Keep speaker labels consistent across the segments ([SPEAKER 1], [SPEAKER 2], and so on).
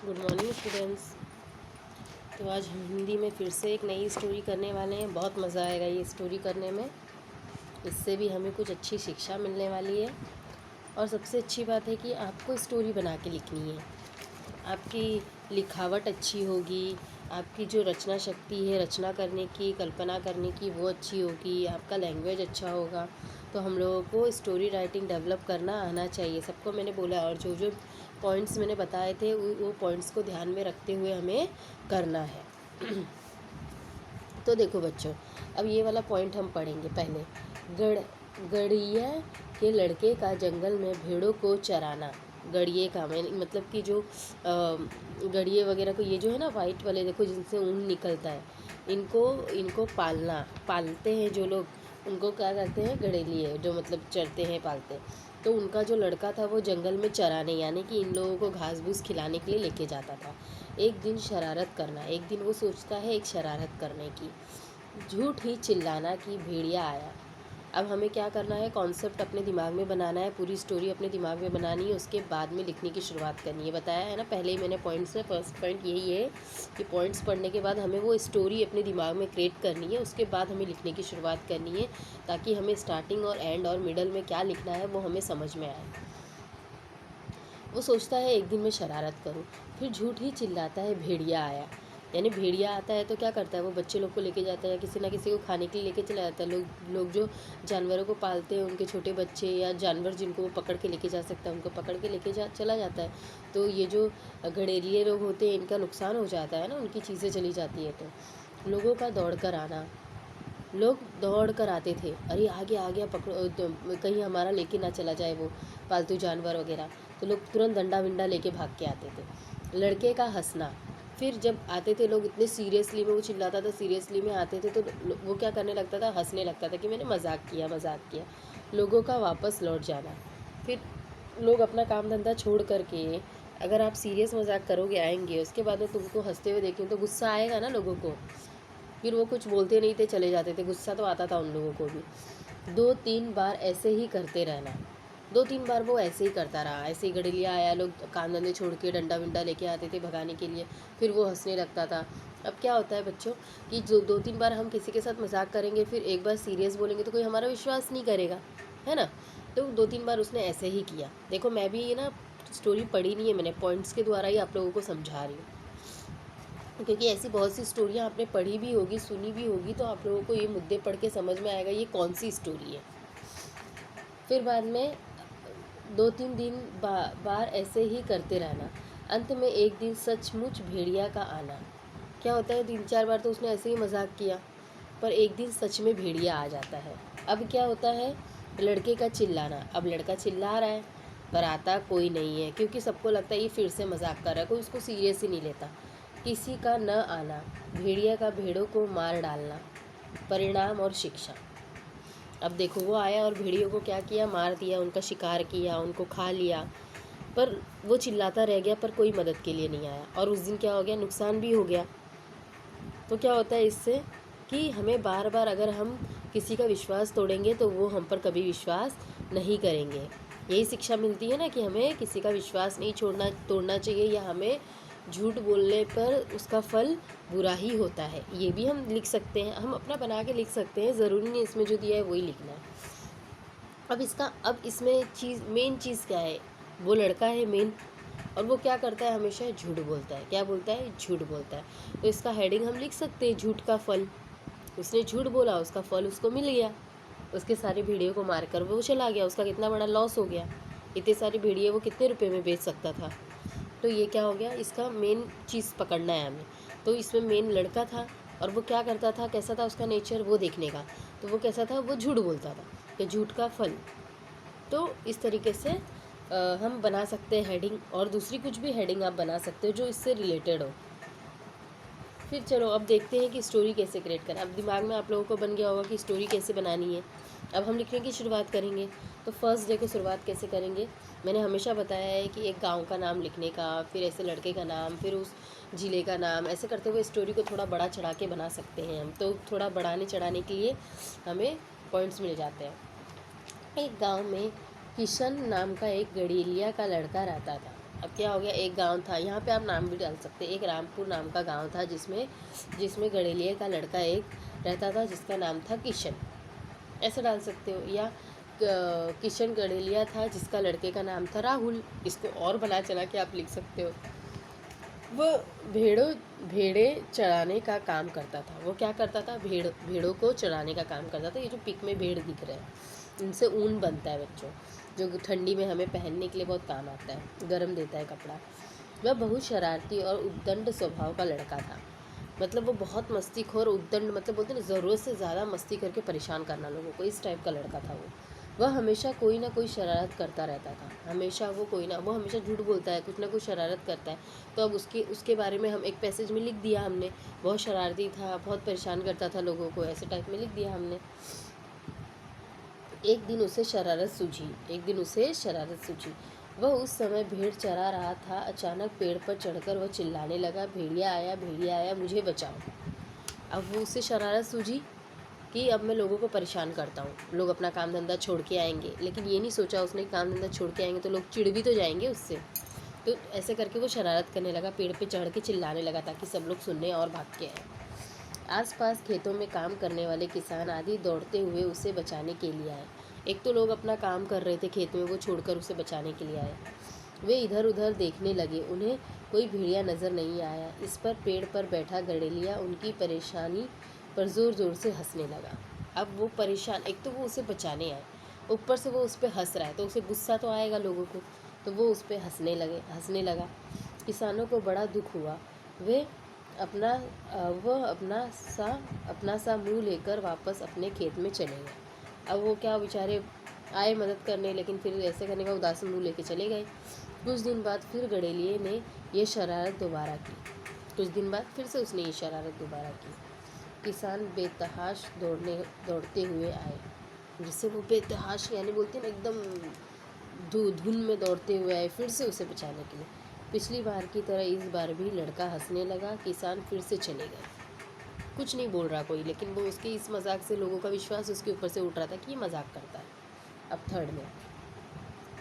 [SPEAKER 1] Good morning students. तो आज हम हिंदी में फिर से एक नई स्टोरी करने वाले हैं। बहुत मज़ा आएगा ये स्टोरी करने में। इससे भी हमें कुछ अच्छी शिक्षा मिलने वाली है। और सबसे अच्छी बात है कि आपको स्टोरी बना के लिखनी है। आपकी लिखावट अच्छी होगी, आपकी जो रचना शक्ति है, रचना करने की, कल्पना करने की, वो अच्छी होगी, आपका लैंग्वेज अच्छा होगा। तो हम लोगों को स्टोरी राइटिंग डेवलप करना आना चाहिए, सबको मैंने बोला। और जो जो पॉइंट्स मैंने बताए थे वो पॉइंट्स को ध्यान में रखते हुए हमें करना है। तो देखो बच्चों, अब ये वाला पॉइंट हम पढ़ेंगे पहले। गड़िया के लड़के का जंगल में भेड़ों को चराना। गड़िए का मतलब कि जो गड़िए वगैरह को, ये जो है ना वाइट वाले, देखो जिनसे ऊन निकलता है, इनको पालते हैं जो लोग, उनको क्या करते हैं, गड़ेलिए, जो मतलब चरते हैं, पालते हैं। तो उनका जो लड़का था वो जंगल में चराने, यानी कि इन लोगों को घास भूस खिलाने के लिए लेके जाता था। एक दिन शरारत करना, एक दिन वो सोचता है एक शरारत करने की। झूठ ही चिल्लाना कि भेड़िया आया। अब हमें क्या करना है, कॉन्सेप्ट अपने दिमाग में बनाना है, पूरी स्टोरी अपने दिमाग में बनानी है, उसके बाद में लिखने की शुरुआत करनी है। बताया है ना पहले ही मैंने पॉइंट्स में, फर्स्ट पॉइंट यही है कि पॉइंट्स पढ़ने के बाद हमें वो स्टोरी अपने दिमाग में क्रिएट करनी है, उसके बाद हमें लिखने की शुरुआत करनी है, ताकि हमें स्टार्टिंग और एंड और मिडल में क्या लिखना है वो हमें समझ में आए। वो सोचता है एक दिन मैं शरारत करूं, फिर झूठ ही चिल्लाता है भेड़िया आया। यानी भेड़िया आता है तो क्या करता है, वो बच्चे लोग को लेके जाता है, किसी ना किसी को खाने के लिए लेके चला जाता है। लोग जो जानवरों को पालते हैं, उनके छोटे बच्चे या जानवर जिनको वो पकड़ के लेके जा सकता है, उनको पकड़ के लेके चला जाता है। तो ये जो घड़ेलिए लोग होते हैं, इनका नुकसान हो जाता है ना, उनकी चीज़ें चली जाती है। तो लोगों का दौड़ कर आना, लोग दौड़ कर आते थे, अरे आ गया पकड़ो, तो कहीं हमारा लेके ना चला जाए वो पालतू जानवर वगैरह। तो लोग तुरंत डंडा विंडा लेके भाग के आते थे। लड़के का हंसना, फिर जब आते थे लोग इतने सीरियसली में, वो चिल्लाता था, सीरियसली में आते थे, तो वो क्या करने लगता था, हंसने लगता था कि मैंने मजाक किया। लोगों का वापस लौट जाना, फिर लोग अपना काम धंधा छोड़ करके, अगर आप सीरियस मजाक करोगे आएंगे, उसके बाद में तुमको हंसते हुए देखें तो गुस्सा आएगा ना लोगों को। फिर वो कुछ बोलते नहीं थे, चले जाते थे, गुस्सा तो आता था उन लोगों को भी। 2-3 बार ऐसे ही करते रहना, 2-3 बार वो ऐसे ही करता रहा। ऐसे ही गड़ेलिया आया, लोग काम धंधे छोड़ के डंडा विंडा लेके आते थे भगाने के लिए, फिर वो हंसने लगता था। अब क्या होता है बच्चों कि जो 2-3 बार हम किसी के साथ मजाक करेंगे, फिर एक बार सीरियस बोलेंगे तो कोई हमारा विश्वास नहीं करेगा, है ना। तो 2-3 बार उसने ऐसे ही किया। देखो मैं भी ये ना स्टोरी पढ़ी नहीं है मैंने, पॉइंट्स के द्वारा ही आप लोगों को समझा रही हूँ, क्योंकि ऐसी बहुत सी स्टोरियाँ आपने पढ़ी भी होगी, सुनी भी होगी, तो आप लोगों को ये मुद्दे पढ़ के समझ में आएगा ये कौन सी स्टोरी है। फिर बाद में 2-3 दिन बार ऐसे ही करते रहना। अंत में एक दिन सचमुच भेड़िया का आना। क्या होता है, 3-4 बार तो उसने ऐसे ही मजाक किया, पर एक दिन सच में भेड़िया आ जाता है। अब क्या होता है, लड़के का चिल्लाना। अब लड़का चिल्ला रहा है पर आता कोई नहीं है, क्योंकि सबको लगता है ये फिर से मजाक कर रहा है, कोई उसको सीरियस ही नहीं लेता। किसी का न आना, भेड़िया का भेड़ों को मार डालना। परिणाम और शिक्षा। अब देखो वो आया और भेड़ियों को क्या किया, मार दिया, उनका शिकार किया, उनको खा लिया। पर वो चिल्लाता रह गया, पर कोई मदद के लिए नहीं आया, और उस दिन क्या हो गया, नुकसान भी हो गया। तो क्या होता है इससे कि हमें बार बार अगर हम किसी का विश्वास तोड़ेंगे तो वो हम पर कभी विश्वास नहीं करेंगे। यही शिक्षा मिलती है ना कि हमें किसी का विश्वास नहीं तोड़ना चाहिए, या हमें झूठ बोलने पर उसका फल बुरा ही होता है। ये भी हम लिख सकते हैं, हम अपना बना के लिख सकते हैं, ज़रूरी नहीं इसमें जो दिया है वही लिखना है। अब इसमें मेन चीज़ क्या है, वो लड़का है मेन, और वो क्या करता है, हमेशा झूठ बोलता है। क्या बोलता है, झूठ बोलता है। तो इसका हेडिंग हम लिख सकते हैं, झूठ का फल। उसने झूठ बोला, उसका फल उसको मिल गया, उसके सारी भेड़ियों को मारकर वो चला गया, उसका कितना बड़ा लॉस हो गया। इतने सारी भेड़िए वो कितने रुपए में बेच सकता था। तो ये क्या हो गया, इसका मेन चीज़ पकड़ना है हमें। तो इसमें मेन लड़का था, और वो क्या करता था, कैसा था उसका नेचर, वो देखने का। तो वो कैसा था, वो झूठ बोलता था, कि झूठ का फल। तो इस तरीके से हम बना सकते हैं हेडिंग, और दूसरी कुछ भी हेडिंग आप बना सकते हो जो इससे रिलेटेड हो। फिर चलो अब देखते हैं कि स्टोरी कैसे क्रिएट करें। अब दिमाग में आप लोगों को बन गया होगा कि स्टोरी कैसे बनानी है। अब हम लिखने की शुरुआत करेंगे। तो फर्स्ट डे को शुरुआत कैसे करेंगे, मैंने हमेशा बताया है कि एक गांव का नाम लिखने का, फिर ऐसे लड़के का नाम, फिर उस ज़िले का नाम, ऐसे करते हुए स्टोरी को थोड़ा बड़ा चढ़ा के बना सकते हैं हम। तो थोड़ा बढ़ाने चढ़ाने के लिए हमें पॉइंट्स मिल जाते हैं। एक गांव में किशन नाम का एक गड़ेलिया का लड़का रहता था। अब क्या हो गया, एक गांव था, यहाँ पे आप नाम भी डाल सकते हैं। एक रामपुर नाम का गांव था जिसमें जिसमें गडेलिया का लड़का एक रहता था जिसका नाम था किशन, ऐसे डाल सकते हो। या किशन गडेलिया था जिसका लड़के का नाम था राहुल, इसको और बना चला के आप लिख सकते हो। वो भेड़े चराने का काम करता था। वो क्या करता था, भेड़ों को चराने का काम करता था। ये जो पिक में भेड़ दिख रहे हैं इनसे ऊन बनता है बच्चों, जो ठंडी में हमें पहनने के लिए बहुत काम आता है, गर्म देता है कपड़ा। वह बहुत शरारती और उद्दंड स्वभाव का लड़का था। मतलब वो बहुत मस्तीखोर, उद्दंड मतलब बोलते हैं ना, ज़रूरत से ज़्यादा मस्ती करके परेशान करना लोगों को, इस टाइप का लड़का था वो। वह हमेशा कोई ना कोई शरारत करता रहता था। हमेशा वो हमेशा झूठ बोलता है, कुछ ना कुछ शरारत करता है। तो अब उसके बारे में हम एक पैसेज में लिख दिया हमने, बहुत शरारती था, बहुत परेशान करता था लोगों को, ऐसे टाइप में लिख दिया हमने। एक दिन उसे शरारत सूझी। वह उस समय भेड़ चरा रहा था। अचानक पेड़ पर चढ़कर वह चिल्लाने लगा, भेड़िया आया, मुझे बचाओ। अब वो उससे शरारत सूझी कि अब मैं लोगों को परेशान करता हूँ, लोग अपना काम धंधा छोड़ के आएंगे। लेकिन ये नहीं सोचा उसने कि काम धंधा छोड़ के आएंगे तो लोग चिढ़ भी तो जाएंगे उससे। तो ऐसे करके वो शरारत करने लगा, पेड़ पे चढ़ के चिल्लाने लगा ताकि सब लोग सुनने और भाग के आए। आसपास खेतों में काम करने वाले किसान आदि दौड़ते हुए उसे बचाने के लिए आए। एक तो लोग अपना काम कर रहे थे खेत में, वो छोड़कर उसे बचाने के लिए आए। वे इधर उधर देखने लगे, उन्हें कोई भेड़िया नजर नहीं आया। इस पर पेड़ पर बैठा गडेलिया उनकी परेशानी पर ज़ोर ज़ोर से हंसने लगा। अब वो परेशान, एक तो वो उसे बचाने आए, ऊपर से वो उस पर हंस रहा है, तो उसे गुस्सा तो आएगा लोगों को, तो वो उस पर हंसने लगा। किसानों को बड़ा दुख हुआ। वे अपना वह अपना सा मुंह लेकर वापस अपने खेत में चले गए। अब वो क्या बेचारे आए मदद करने, लेकिन फिर ऐसे करने का उदास मुंह लेके चले गए। कुछ दिन बाद फिर गडेलिए ने यह शरारत दोबारा की। किसान बेतहाश दौड़ते हुए आए, जिससे वो बेतहाश यानी बोलते हैं ना एकदम धुन में दौड़ते हुए आए फिर से उसे बचाने के लिए। पिछली बार की तरह इस बार भी लड़का हंसने लगा। किसान फिर से चले गए। कुछ नहीं बोल रहा कोई, लेकिन वो उसके इस मजाक से लोगों का विश्वास उसके ऊपर से उठ रहा था कि ये मजाक करता है। अब थर्ड में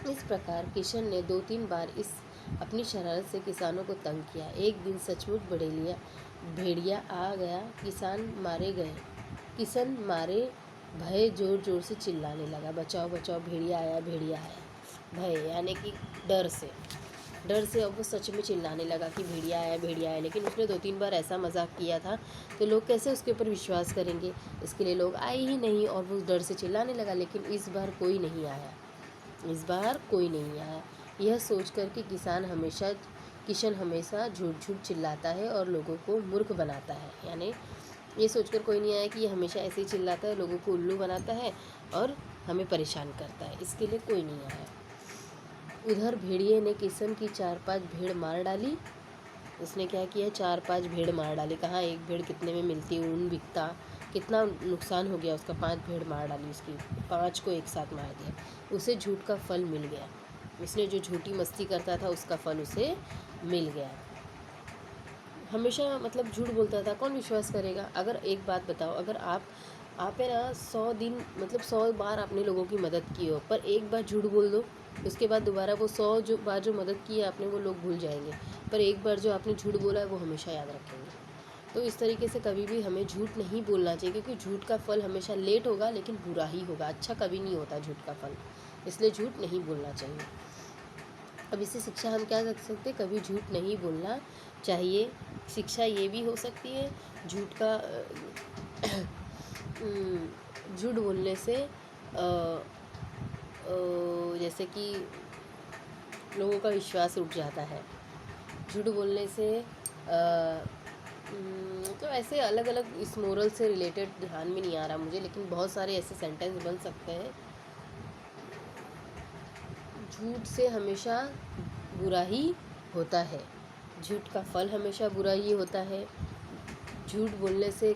[SPEAKER 1] इस प्रकार किशन ने 2-3 बार इस अपनी शरारत से किसानों को तंग किया। एक दिन सचमुच भेड़िया आ गया। किसान मारे भय जोर जोर से चिल्लाने लगा, बचाओ बचाओ, भेड़िया आया। भय यानी कि डर से अब वो सच में चिल्लाने लगा कि भेड़िया आया। लेकिन उसने 2-3 बार ऐसा मजाक किया था तो लोग कैसे उसके ऊपर विश्वास करेंगे, इसके लिए लोग आए ही नहीं और वो डर से चिल्लाने लगा। लेकिन इस बार कोई नहीं आया। यह सोचकर कि किशन हमेशा झूठ चिल्लाता है और लोगों को मूर्ख बनाता है, यानी ये सोचकर कोई नहीं आया कि ये हमेशा ऐसे ही चिल्लाता है, लोगों को उल्लू बनाता है और हमें परेशान करता है, इसके लिए कोई नहीं आया। उधर भेड़िए ने किशन की 4-5 भेड़ मार डाली। उसने क्या किया, 4-5 भेड़ मार डाली। कहाँ एक भेड़ कितने में मिलती, ऊन बिकता, कितना नुकसान हो गया उसका। 5 भेड़ मार डाली उसकी, 5 को एक साथ मार दिया। उसे झूठ का फल मिल गया। उसने जो झूठी मस्ती करता था उसका फल उसे मिल गया। हमेशा मतलब झूठ बोलता था, कौन विश्वास करेगा। अगर एक बात बताओ, अगर आप है ना 100 दिन मतलब 100 बार आपने लोगों की मदद की हो, पर एक बार झूठ बोल दो, उसके बाद दोबारा वो 100 बार जो मदद की है आपने वो लोग भूल जाएंगे, पर एक बार जो आपने झूठ बोला है वो हमेशा याद रखेंगे। तो इस तरीके से कभी भी हमें झूठ नहीं बोलना चाहिए, क्योंकि झूठ का फल हमेशा लेट होगा लेकिन बुरा ही होगा, अच्छा कभी नहीं होता झूठ का फल, इसलिए झूठ नहीं बोलना चाहिए। अब इससे शिक्षा हम क्या कर सकते हैं, कभी झूठ नहीं बोलना चाहिए। शिक्षा ये भी हो सकती है झूठ बोलने से जैसे कि लोगों का विश्वास उठ जाता है। झूठ बोलने से तो ऐसे अलग अलग इस मोरल से रिलेटेड ध्यान में नहीं आ रहा मुझे, लेकिन बहुत सारे ऐसे सेंटेंस बन सकते हैं। झूठ से हमेशा बुरा ही होता है, झूठ का फल हमेशा बुरा ही होता है। झूठ बोलने से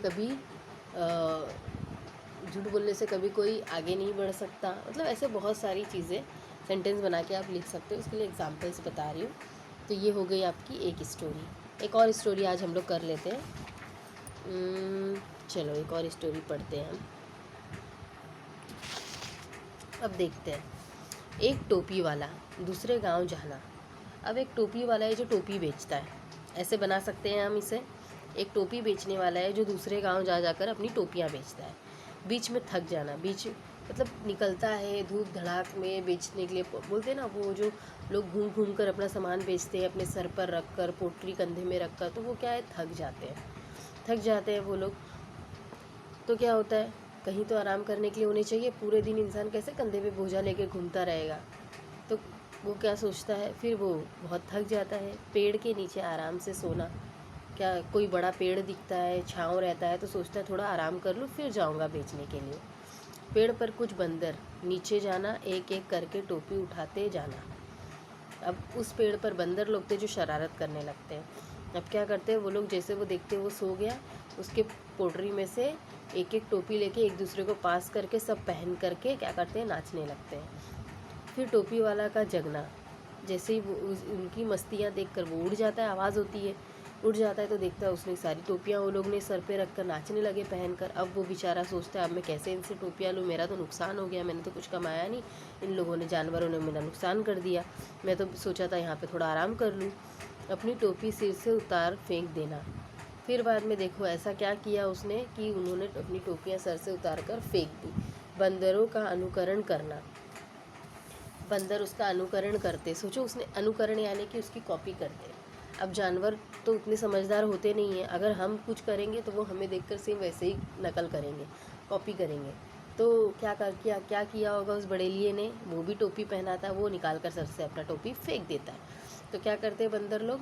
[SPEAKER 1] कभी कोई आगे नहीं बढ़ सकता। मतलब ऐसे बहुत सारी चीज़ें सेंटेंस बना के आप लिख सकते हो, उसके लिए एग्जांपल्स बता रही हूँ। तो ये हो गई आपकी एक स्टोरी। एक और स्टोरी आज हम लोग कर लेते हैं। चलो एक और स्टोरी पढ़ते हैं हम। अब देखते हैं। एक टोपी वाला दूसरे गांव जाना। अब एक टोपी वाला है जो टोपी बेचता है, ऐसे बना सकते हैं हम इसे। एक टोपी बेचने वाला है जो दूसरे गांव जा जाकर अपनी टोपियां बेचता है। बीच में थक जाना, बीच मतलब निकलता है धूप धड़ाक में बेचने के लिए, बोलते हैं ना वो जो लोग घूम घूम कर अपना सामान बेचते हैं अपने सर पर रख कर, पोटली कंधे में रख कर, तो वो क्या है, थक जाते हैं वो लोग। तो क्या होता है, कहीं तो आराम करने के लिए होने चाहिए। पूरे दिन इंसान कैसे कंधे पे बोझा लेकर घूमता रहेगा। तो वो क्या सोचता है, फिर वो बहुत थक जाता है, पेड़ के नीचे आराम से सोना। क्या कोई बड़ा पेड़ दिखता है, छाँव रहता है, तो सोचता है थोड़ा आराम कर लूँ फिर जाऊँगा बेचने के लिए। पेड़ पर कुछ बंदर, नीचे जाना, एक एक करके टोपी उठाते जाना। अब उस पेड़ पर बंदर लोग थे जो शरारत करने लगते हैं। अब क्या करते हैं वो लोग, जैसे वो देखते हैं वो सो गया, उसके पोटरी में से एक एक टोपी लेके एक दूसरे को पास करके सब पहन करके क्या करते हैं, नाचने लगते हैं। फिर टोपी वाला का जगना, जैसे ही वो उनकी मस्तियाँ देखकर वो उड़ जाता है, आवाज़ होती है, उड़ जाता है तो देखता है उसने सारी टोपियाँ वो लोग ने सर पे रख कर नाचने लगे पहनकर। अब वो बेचारा सोचता है अब मैं कैसे इनसे टोपियाँ लूँ, मेरा तो नुकसान हो गया, मैंने तो कुछ कमाया नहीं, इन लोगों ने, जानवरों ने मेरा नुकसान कर दिया, मैं तो सोचा था यहाँ पे थोड़ा आराम कर लूँ। अपनी टोपी सिर से उतार फेंक देना। फिर बाद में देखो ऐसा क्या किया उसने कि उन्होंने अपनी टोपियाँ सर से उतार कर फेंक दी। बंदरों का अनुकरण करना, बंदर उसका अनुकरण करते, सोचो उसने अनुकरण यानी कि उसकी कॉपी करते। अब जानवर तो उतने समझदार होते नहीं हैं, अगर हम कुछ करेंगे तो वो हमें देखकर सेम वैसे ही नकल करेंगे, कॉपी करेंगे। तो क्या किया होगा उस बड़ेलिए ने, वो भी टोपी पहना था, वो निकाल कर सर से अपना टोपी फेंक देता है। तो क्या करते हैं बंदर लोग,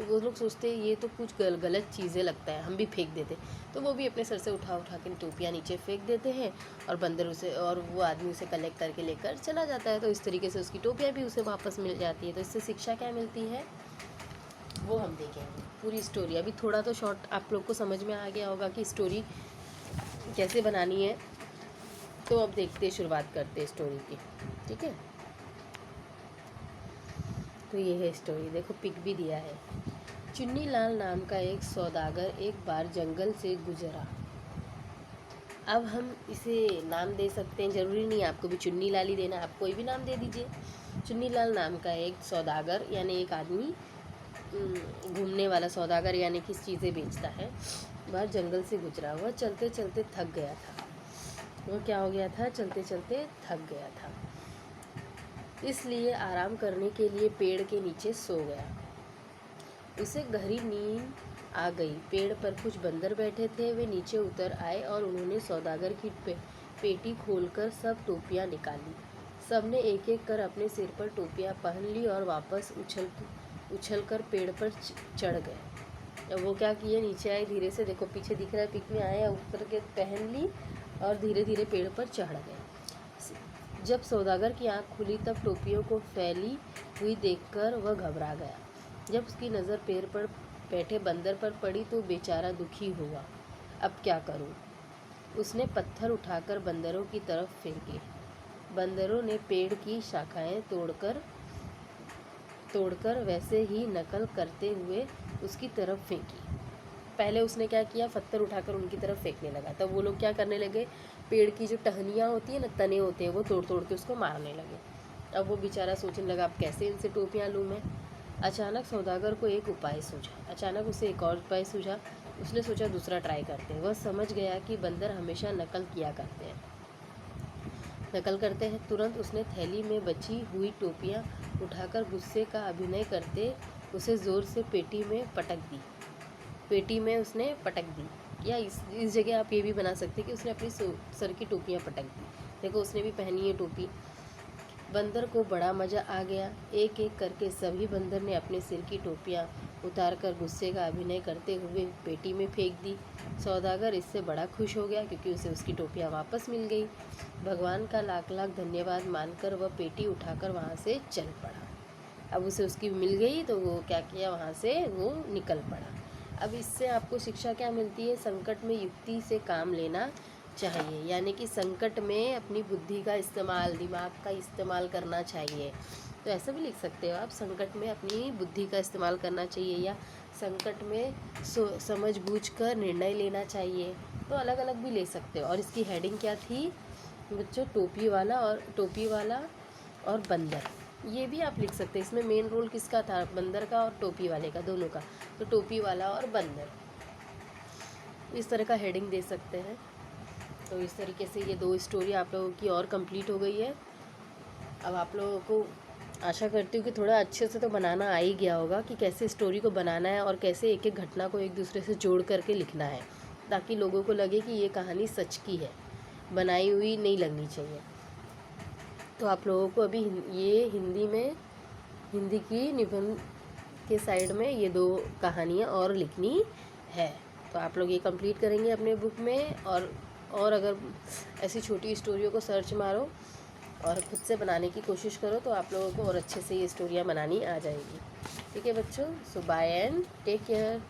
[SPEAKER 1] वो लोग सोचते हैं ये तो कुछ गलत चीज़ें लगता है, हम भी फेंक देते, तो वो भी अपने सर से उठा के टोपियाँ नीचे फेंक देते हैं, और बंदर उसे, और वो आदमी उसे कलेक्ट करके लेकर चला जाता है। तो इस तरीके से उसकी टोपियाँ भी उसे वापस मिल जाती है। तो इससे शिक्षा क्या मिलती है वो हम देखेंगे पूरी स्टोरी। अभी थोड़ा तो शॉर्ट आप लोग को समझ में आ गया होगा कि स्टोरी कैसे बनानी है। तो अब देखते हैं, शुरुआत करते हैं स्टोरी की, ठीक है। तो ये है स्टोरी, देखो पिक भी दिया है। चुन्नी लाल नाम का एक सौदागर एक बार जंगल से गुजरा। अब हम इसे नाम दे सकते हैं, ज़रूरी नहीं आपको भी चुन्नी लाल ही देना, आप कोई भी नाम दे दीजिए। चुन्नी लाल नाम का एक सौदागर यानी एक आदमी, घूमने वाला सौदागर यानी कि चीज़ें बेचता है, वह जंगल से गुजरा। वह चलते चलते थक गया था। वो क्या हो गया था, चलते चलते थक गया था, इसलिए आराम करने के लिए पेड़ के नीचे सो गया। उसे गहरी नींद आ गई। पेड़ पर कुछ बंदर बैठे थे, वे नीचे उतर आए और उन्होंने सौदागर की पेटी खोलकर सब टोपियां निकाली। सबने एक एक कर अपने सिर पर टोपियां पहन ली और वापस उछलकर पेड़ पर चढ़ गए। अब वो क्या किए, नीचे आए धीरे से, देखो पीछे दिख रहा है पिक में, आए ऊपर के पहन ली और धीरे धीरे पेड़ पर चढ़ गए। जब सौदागर की आंख खुली तब टोपियों को फैली हुई देखकर वह घबरा गया। जब उसकी नज़र पेड़ पर बैठे बंदर पर पड़ी तो बेचारा दुखी हुआ। अब क्या करूं? उसने पत्थर उठाकर बंदरों की तरफ फेंके। बंदरों ने पेड़ की शाखाएं तोड़कर वैसे ही नकल करते हुए उसकी तरफ फेंकी। पहले उसने क्या किया, पत्थर उठाकर उनकी तरफ फेंकने लगा, तब वो लोग क्या करने लगे, पेड़ की जो टहनियाँ होती है ना, तने होते हैं, वो तोड़ तोड़ के उसको मारने लगे। अब वो बेचारा सोचने लगा अब कैसे इनसे टोपियाँ लूँ मैं। अचानक सौदागर को एक उपाय सूझा। अचानक उसे एक और उपाय सूझा। उसने सोचा दूसरा ट्राई करते हैं। वह समझ गया कि बंदर हमेशा नकल करते हैं। तुरंत उसने थैली में बची हुई टोपियाँ उठाकर गुस्से का अभिनय करते उसे ज़ोर से पेटी में उसने पटक दी। या इस जगह आप ये भी बना सकते हैं कि उसने अपनी सर की टोपियाँ पटक दी। देखो उसने भी पहनी है टोपी। बंदर को बड़ा मज़ा आ गया। एक एक करके सभी बंदर ने अपने सिर की टोपियाँ उतारकर गुस्से का अभिनय करते हुए पेटी में फेंक दी। सौदागर इससे बड़ा खुश हो गया क्योंकि उसे उसकी टोपियाँ वापस मिल गई। भगवान का लाख लाख धन्यवाद मानकर वह पेटी उठाकर वहाँ से चल पड़ा। अब उसे उसकी मिल गई तो वो क्या किया, वहाँ से वो निकल पड़ा। अब इससे आपको शिक्षा क्या मिलती है, संकट में युक्ति से काम लेना चाहिए, यानी कि संकट में अपनी बुद्धि का इस्तेमाल, दिमाग का इस्तेमाल करना चाहिए। तो ऐसा भी लिख सकते हो आप, संकट में अपनी बुद्धि का इस्तेमाल करना चाहिए, या संकट में समझ बूझ कर निर्णय लेना चाहिए। तो अलग अलग भी ले सकते हो। और इसकी हेडिंग क्या थी बच्चों, टोपी वाला और बंदर। ये भी आप लिख सकते हैं। इसमें मेन रोल किसका था, बंदर का और टोपी वाले का, दोनों का। तो टोपी वाला और बंदर, इस तरह का हेडिंग दे सकते हैं। तो इस तरीके से ये 2 स्टोरी आप लोगों की और कंप्लीट हो गई है। अब आप लोगों को आशा करती हूँ कि थोड़ा अच्छे से तो बनाना आ ही गया होगा कि कैसे स्टोरी को बनाना है और कैसे एक एक घटना को एक दूसरे से जोड़ करके लिखना है, ताकि लोगों को लगे कि ये कहानी सच की है, बनाई हुई नहीं लगनी चाहिए। तो आप लोगों को अभी ये हिंदी की निबंध के साइड में ये 2 कहानियाँ और लिखनी है। तो आप लोग ये कंप्लीट करेंगे अपने बुक में। और अगर ऐसी छोटी स्टोरियों को सर्च मारो और खुद से बनाने की कोशिश करो तो आप लोगों को और अच्छे से ये स्टोरियाँ बनानी आ जाएगी। ठीक है बच्चों, सो बाय एंड टेक केयर।